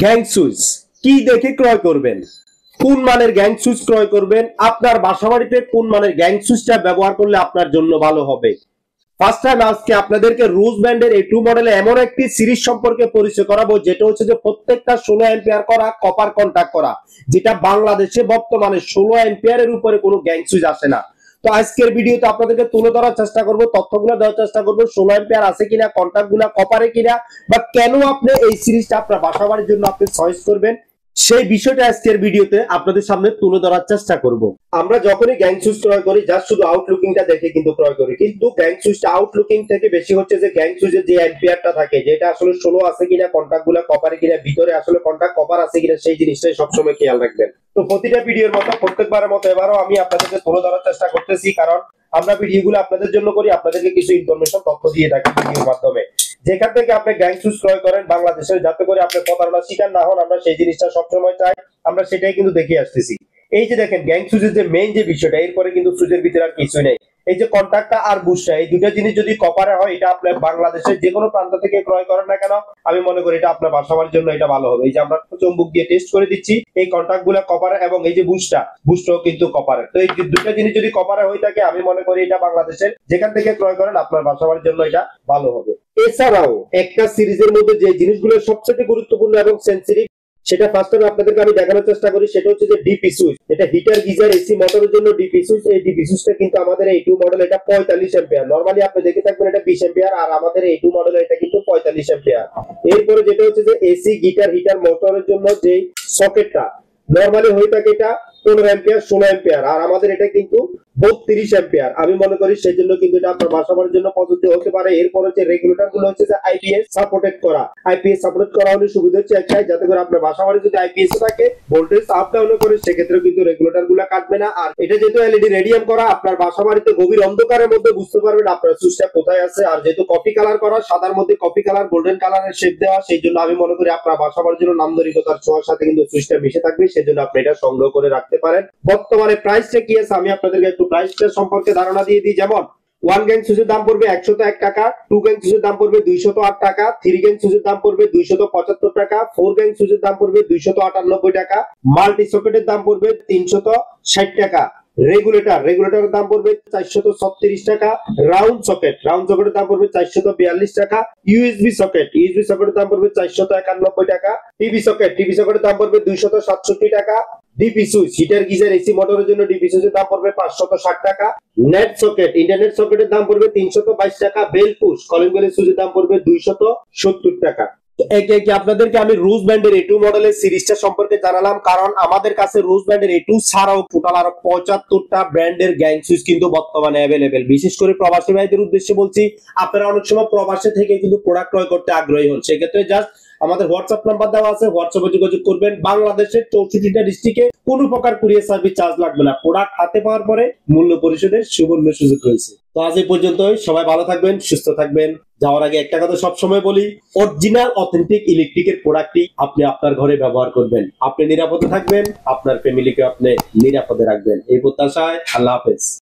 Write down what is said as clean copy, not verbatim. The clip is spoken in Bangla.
গ্যাং সুইচ কি দেখে ক্রয় করবেন, কোন মানের গ্যাং সুইচ ক্রয় করবেন, আপনার বাসাবাড়িতে কোন মানের গ্যাং সুইচটা ব্যবহার করলে আপনার জন্য ভালো হবে। ফার্স্ট টাইম আজকে আপনাদেরকে রোজ ব্র্যান্ডের A2 মডেলে এমন একটি সিরিজ সম্পর্কে পরিচয় করাবো যেটা হচ্ছে যে প্রত্যেকটা 16 অ্যাম্পিয়ার করা কপার কন্টাক্ট করা, যেটা বাংলাদেশে বর্তমানে 16 অ্যাম্পিয়ারের উপরে কোনো গ্যাং সুইচ আসে না। তো আজকের ভিডিওতে আপনাদেরকে তুলে ধরার চেষ্টা করব, তথ্যগুলো দেওয়ার চেষ্টা করব 16 অ্যাম্পিয়ার আছে কিনা, কন্টাক্টগুলো কপারে কিনা, বা কেন আপনি এই সিরিজটা আপনার বাসাবাড়ির জন্য আপনি চয়েস করবেন, সেই বিষয়টা আজকের ভিডিওতে আপনাদের সামনে তুলে ধরার চেষ্টা করব। আমরা যখনই গ্যাং সুইচ ক্রয় করি জাস্ট শুধু আউটলুকিংটা দেখে কিন্তু ক্রয় করি, কিন্তু গ্যাং সুইচটা আউটলুকিং থেকে বেশি হচ্ছে যে গ্যাং সুইচের যে অ্যাম্পিয়ারটা থাকে, যেটা আসলে 16 আছে কিনা, কন্টাক্টগুলো কপারে কিনা, ভিতরে আসলে কন্টাক্ট কপার আছে কিনা, সেই জিনিসটাই সবসময় খেয়াল রাখবেন। তো প্রতিটা ভিডিওর মতো প্রত্যেকবারের মতো এবারও আমি আপনাদেরকে তুলে ধরার চেষ্টা করতেছি, কারণ আমরা ভিডিওগুলো আপনাদের জন্য করি, আপনাদেরকে কিছু ইনফরমেশন তথ্য দিয়ে থাকি ভিডিওর মাধ্যমে। যেখান থেকে আপনি গ্যাং সুইচ ক্রয় করেন বাংলাদেশের, যাতে করে আপনি প্রতারণার শিকার না হন, আমরা সেই জিনিসটা সবসময় চাই, আমরা সেটাই কিন্তু দেখে আসতেছি। এই যে দেখেন গ্যাং সুইচের যে মেইন যে বিষয়টা, এরপরে কিন্তু সুইচের ভিতরে আর কিছুই নেই। এই যে কন্টাক্টটা আর বুস্টটা, এই দুটো জিনিস যদি কপারে হয়, এটা আপনার বাংলাদেশের যে কোনো প্রান্ত থেকে ক্রয় করেন না কেন, আমি মনে করি এটা আপনার বাসাবাড়ির জন্য এটা ভালো হবে। এই যে আমরা চুম্বক দিয়ে টেস্ট করে দিচ্ছি, এই কন্টাক্ট গুলা কপারে, এবং এই যে বুস্টটাও কিন্তু কপারে। তো এই দুটো জিনিস যদি কপারে হয়ে থাকে, আমি মনে করি এটা বাংলাদেশের যেখান থেকে ক্রয় করেন আপনার বাসাবাড়ির জন্য এটা ভালো হবে। এছাড়াও একটা সিরিজের মধ্যে যে জিনিসগুলো সবচেয়ে গুরুত্বপূর্ণ এবং সেন্সিটিভ, সেটা ফার্স্ট টাইম আপনাদেরকে আমি দেখানোর চেষ্টা করি, সেটা হচ্ছে যে ডিপি সুইচ। এটা হিটার, গিজার, এসি মোটরের জন্য ডিপি সুইচ। এই ডিপি সুইচটা কিন্তু আমাদের A2 মডেল এটা 45 অ্যাম্পিয়ার। নরমালি আপনি দেখে থাকবেন এটা 20 অ্যাম্পিয়ার, আর আমাদের A2 মডেল এটা কিন্তু 45 অ্যাম্পিয়ার। এরপরে যেটা হচ্ছে যে এসি, গিটার, হিটার, মোটরের জন্য যে সকেটটা নরমালি হয়ে থাকে এটা 15 অ্যাম্পিয়ার, 16 অ্যাম্পিয়ার, আর আমাদের এটা কিন্তু 32 অ্যাম্পিয়ার। আমি মনে করি সেই জন্য কিন্তু এটা আপনার বাসাবাড়ির জন্য পদ্ধতি হতে পারে। এরপর হচ্ছে রেগুলেটর গুলো হচ্ছে যে আইপিএস সাপোর্টেড করা। আইপিএস সাপোর্ট করা হলে সুবিধা হচ্ছে একটাই, যাতে করে আপনার বাসাবাড়ি যদি আইপিএস থাকে, ভোল্টেজ আপ ডাউন করে, সেক্ষেত্রে কিন্তু রেগুলেটর গুলো কাটবে না। আর এটা যেহেতু এলইডি রেডিয়াম করা, আপনার বাসাবাড়িতে গভীর অন্ধকারের মধ্যে বুঝতে পারবেন আপনার সুইচটা কোথায় আছে। আর যেহেতু কফি কালার করা, সাদার মধ্যে কফি কালার, গোল্ডেন কালারের শেপ দেওয়া, সেই জন্য আমি মনে করি আপনার বাসাবাড়ির জন্য নান্দনিকতার ছোঁয়ার সাথে কিন্তু সুইচটা মিশে থাকবে, সেই জন্য আপনি এটা সংগ্রহ করে রাখতে পারেন। বর্তমানে প্রাইসটা কি আছে আমি আপনাদেরকে একটু প্রাইসটা সম্পর্কে ধারণা দিয়ে দিই। যেমন 1 গ্যাং সুইচের দাম পড়বে 101 টাকা, 2 গ্যাং সুইচের দাম পড়বে 208 টাকা, 3 গ্যাং সুইচের দাম পড়বে 275 টাকা, 4 গ্যাং সুইচের দাম পড়বে 298 টাকা, মাল্টি সকেটের দাম পড়বে 360 টাকা, রেগুলেটরের দাম পড়বে 436 টাকা, রাউন্ড সকেটের দাম পড়বে 442 টাকা, ইউএসবি সকেটের দাম পড়বে 491 টাকা, টিভি সকেটের দাম পড়বে 267 টাকা, DP switch, heater, geyser, AC মোটরের জন্য ডিপি সুইচের দাম পড়বে 560 টাকা, নেট সকেট, ইন্টারনেট সকেটের দাম পড়বে 322 টাকা, বেল পুশ কলিং বেলের সুইচের দাম পড়বে 270 টাকা। একে একে আপনাদেরকে আমি রোজ ব্র্যান্ডের A2 মডেলের সিরিজটা সম্পর্কে জানালাম, কারণ আমাদের কাছে রোজ ব্র্যান্ডের A2 ছাড়াও টোটাল আরো 75টা ব্র্যান্ডের গ্যাং সুইচ কিন্তু বর্তমানে অ্যাভেলেবেল। বিশেষ করে প্রবাসী ভাইদের উদ্দেশ্যে বলছি, আপনারা অনেক সময় প্রবাসে থেকে কিন্তু প্রোডাক্ট ক্রয় করতে আগ্রহী হন, সেক্ষেত্রে জাস্ট আমাদের হোয়াটসঅ্যাপ নাম্বার দেওয়া আছে, হোয়াটসঅ্যাপে যোগাযোগ করবেন। বাংলাদেশের 64টা ডিস্ট্রিক্টে কোনো প্রকার কুরিয়ার সার্ভিস চার্জ লাগবে না। প্রোডাক্ট হাতে পাওয়ার পরে মূল্য পরিশোধের সুবর্ণ সুযোগ রয়েছে। তো আজ এই পর্যন্তই, সবাই ভালো থাকবেন, সুস্থ থাকবেন। যাওয়ার আগে একটা কথা সবসময় বলি, অরিজিনাল অথেন্টিক ইলেকট্রিকের প্রোডাক্টই আপনি আপনার ঘরে ব্যবহার করবেন। আপনি নিরাপদে থাকবেন, আপনার ফ্যামিলিকে আপনি নিরাপদে রাখবেন, এই প্রত্যাশায় আল্লাহ হাফেজ।